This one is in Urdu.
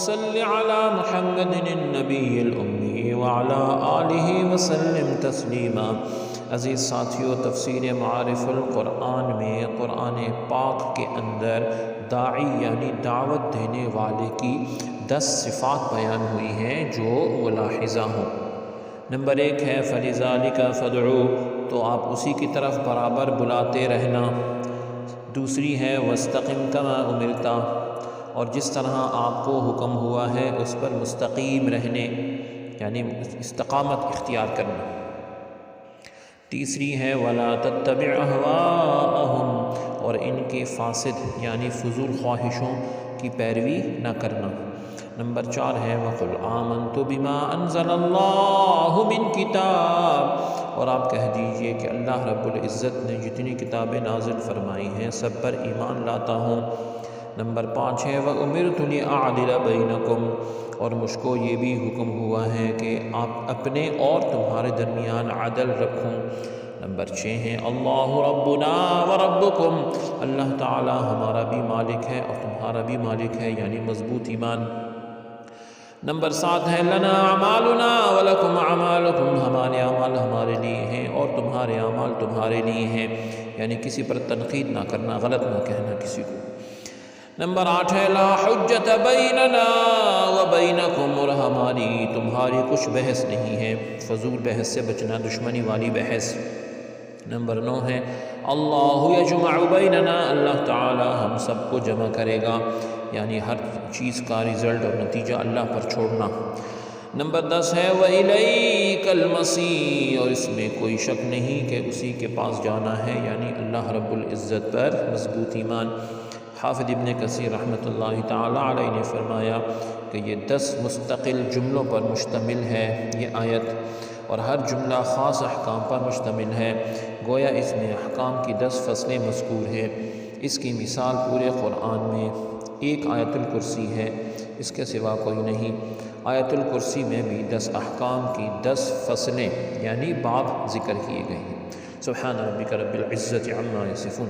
صل على محمد النبی الأمی وعلى آلہ وسلم تسلیما۔ عزیز ساتھیو، تفسیر معارف القرآن میں قرآن پاک کے اندر داعی یعنی دعوت دینے والے کی 10 صفات بیان ہوئی ہیں جو ملاحظہ ہوں۔ نمبر 1 ہے فَلِذَلِكَ فَادْعُوا، تو آپ اسی کی طرف برابر بلاتے رہنا۔ دوسری ہے وَاسْتَقِمْ كَمَا أُمِرْتَ، اور جس طرح آپ کو حکم ہوا ہے اس پر مستقیم رہنے یعنی استقامت اختیار کرنا۔ تیسری ہے وَلَا تَتَّبِعْ أَهْوَاءَهُمْ، اور ان کے فاسد یعنی فضول خواہشوں کی پیروی نہ کرنا۔ نمبر 4 ہے وَقُلْ آمَنْتُ بِمَا أَنزَلَ اللَّهُ مِنْ كِتَابٍ، اور آپ کہہ دیجئے کہ اللہ رب العزت نے جتنی کتابیں نازل فرمائی ہیں سب پر ایمان لاتا ہوں۔ نمبر 5 ہے وَأُمِرْتُ لِأَعْدِلَ بَيْنَكُمْ، اور مجھ کو یہ بھی حکم ہوا ہے کہ آپ اپنے اور تمہارے درمیان عدل رکھوں۔ نمبر 6 ہے اللہ ربنا وربکم، اللہ تعالی ہمارا بھی مالک ہے اور تمہارا بھی مالک ہے، یعنی مضبوط ایمان۔ نمبر 7 ہے لنا اعمالنا ولکم اعمالکم، ہمارے اعمال ہمارے لیے ہیں اور تمہارے اعمال تمہارے لیے ہیں، یعنی کسی پر تنقید نہ کرنا، غلط نہ کہنا کسی کو۔ نمبر 8 ہے لا حجت بیننا وبینکم، اور ہماری تمہاری کچھ بحث نہیں ہے، فضول بحث سے بچنا، دشمنی والی بحث۔ نمبر 9 ہے اللہ یجمع بیننا، اللہ تعالی ہم سب کو جمع کرے گا، یعنی ہر چیز کا رزلٹ اور نتیجہ اللہ پر چھوڑنا۔ نمبر 10 ہے وَإِلَيْكَ الْمَصِيرُ، اور اس میں کوئی شک نہیں کہ اسی کے پاس جانا ہے، یعنی اللہ رب العزت پر مضبوط ایمان۔ حافظ ابن کثیر رحمۃ اللہ تعالی علیہ نے فرمایا کہ یہ 10 مستقل جملوں پر مشتمل ہے یہ آیت، اور ہر جملہ خاص احکام پر مشتمل ہے، گویا اس میں احکام کی 10 فصلیں مذکور ہیں۔ اس کی مثال پورے قرآن میں ایک آیت الکرسی ہے، اس کے سوا کوئی نہیں۔ آیت الکرسی میں بھی 10 احکام کی 10 فصلیں یعنی باب ذکر کیے گئے ہیں۔ سبحان ربک رب العزت عما یصفون۔